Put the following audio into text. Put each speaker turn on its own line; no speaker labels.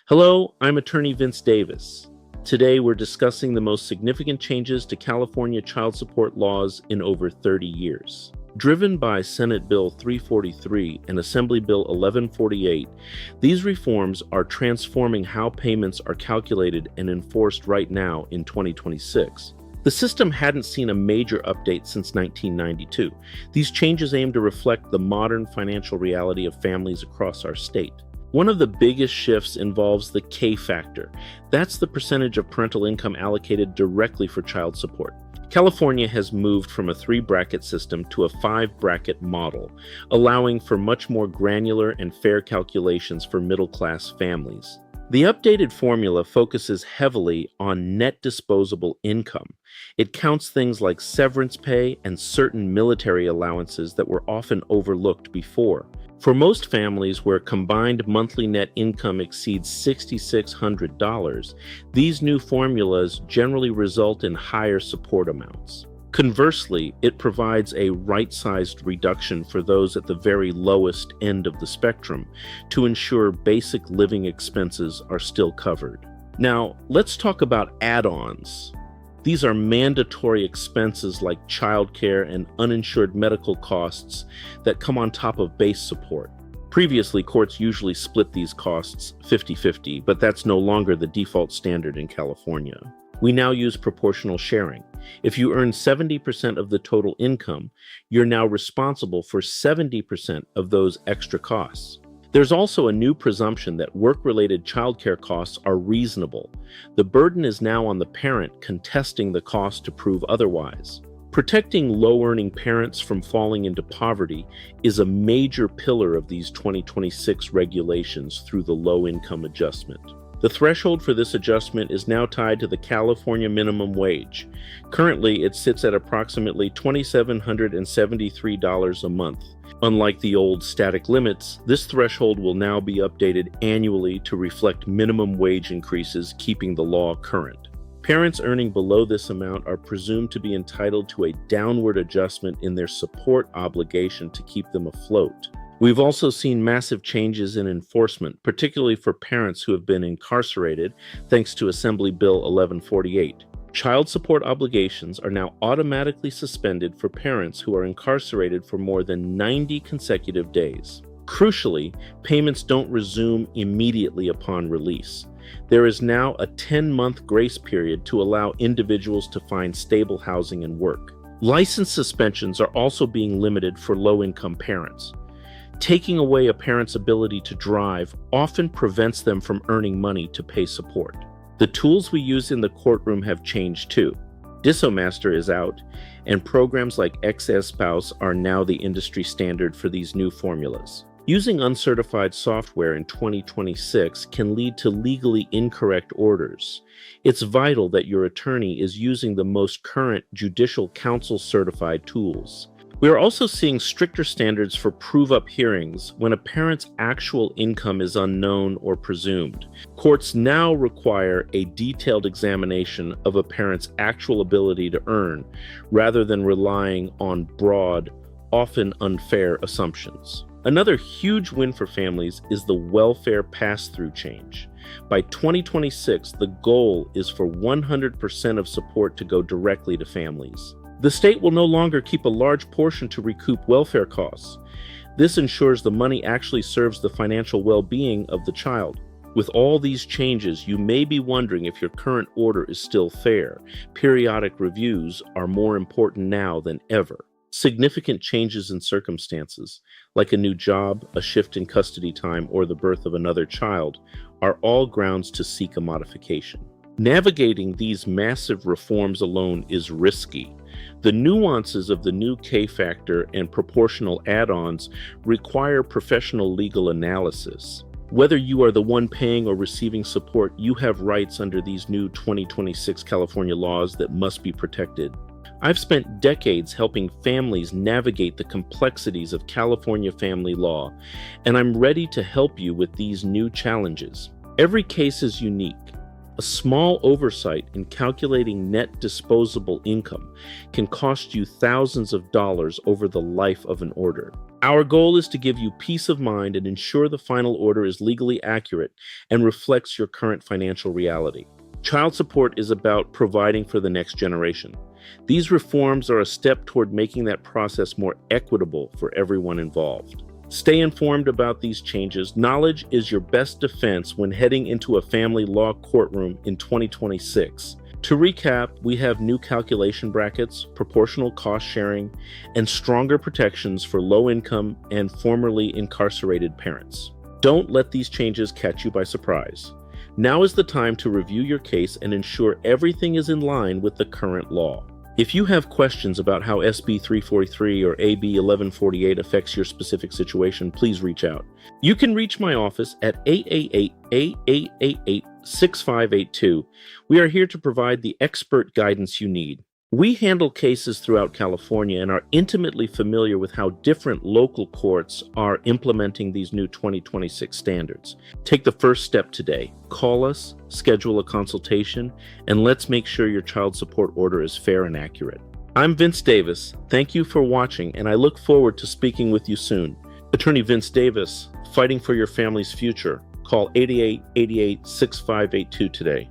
Hello, I'm attorney Vince Davis. Today we're discussing the most significant changes to California child support laws in over 30 years. Driven by Senate Bill 343 and Assembly Bill 1148, these reforms are transforming how payments are calculated and enforced right now in 2026. The system hadn't seen a major update since 1992. These changes aim to reflect the modern financial reality of families across our state. One of the biggest shifts involves the K factor. That's the percentage of parental income allocated directly for child support. California has moved from a 3-bracket system to a 5-bracket model, allowing for much more granular and fair calculations for middle-class families. The updated formula focuses heavily on net disposable income. It counts things like severance pay and certain military allowances that were often overlooked before. For most families where combined monthly net income exceeds $6,600, these new formulas generally result in higher support amounts. Conversely, it provides a right-sized reduction for those at the very lowest end of the spectrum to ensure basic living expenses are still covered. Now, let's talk about add-ons. These are mandatory expenses like childcare and uninsured medical costs that come on top of base support. Previously, courts usually split these costs 50-50, but that's no longer the default standard in California. We now use proportional sharing. If you earn 70% of the total income, you're now responsible for 70% of those extra costs. There's also a new presumption that work-related childcare costs are reasonable. The burden is now on the parent contesting the cost to prove otherwise. Protecting low-earning parents from falling into poverty is a major pillar of these 2026 regulations through the low-income adjustment. The threshold for this adjustment is now tied to the California minimum wage. Currently, it sits at approximately $2,773 a month. Unlike the old static limits, this threshold will now be updated annually to reflect minimum wage increases, keeping the law current. Parents earning below this amount are presumed to be entitled to a downward adjustment in their support obligation to keep them afloat. We've also seen massive changes in enforcement, particularly for parents who have been incarcerated, thanks to Assembly Bill 1148. Child support obligations are now automatically suspended for parents who are incarcerated for more than 90 consecutive days. Crucially, payments don't resume immediately upon release. There is now a 10-month grace period to allow individuals to find stable housing and work. License suspensions are also being limited for low-income parents. Taking away a parent's ability to drive often prevents them from earning money to pay support. The tools we use in the courtroom have changed too. Dissomaster is out, and programs like XS-Spouse are now the industry standard for these new formulas. Using uncertified software in 2026 can lead to legally incorrect orders. It's vital that your attorney is using the most current judicial counsel certified tools. We are also seeing stricter standards for prove-up hearings when a parent's actual income is unknown or presumed. Courts now require a detailed examination of a parent's actual ability to earn, rather than relying on broad, often unfair assumptions. Another huge win for families is the welfare pass-through change. By 2026, the goal is for 100% of support to go directly to families. The state will no longer keep a large portion to recoup welfare costs. This ensures the money actually serves the financial well-being of the child. With all these changes, you may be wondering if your current order is still fair. Periodic reviews are more important now than ever. Significant changes in circumstances, like a new job, a shift in custody time, or the birth of another child, are all grounds to seek a modification. Navigating these massive reforms alone is risky. The nuances of the new K factor and proportional add-ons require professional legal analysis. Whether you are the one paying or receiving support, you have rights under these new 2026 California laws that must be protected. I've spent decades helping families navigate the complexities of California family law, and I'm ready to help you with these new challenges. Every case is unique. A small oversight in calculating net disposable income can cost you thousands of dollars over the life of an order. Our goal is to give you peace of mind and ensure the final order is legally accurate and reflects your current financial reality. Child support is about providing for the next generation. These reforms are a step toward making that process more equitable for everyone involved. Stay informed about these changes. Knowledge is your best defense when heading into a family law courtroom in 2026. To recap, we have new calculation brackets, proportional cost sharing, and stronger protections for low-income and formerly incarcerated parents. Don't let these changes catch you by surprise. Now is the time to review your case and ensure everything is in line with the current law. If you have questions about how SB 343 or AB 1148 affects your specific situation, please reach out. You can reach my office at 888-8888-6582. We are here to provide the expert guidance you need. We handle cases throughout California and are intimately familiar with how different local courts are implementing these new 2026 standards. Take the first step today. Call us, schedule a consultation, and let's make sure your child support order is fair and accurate. I'm Vince Davis. Thank you for watching, and I look forward to speaking with you soon. Attorney Vince Davis, fighting for your family's future. Call 8888-6582 today.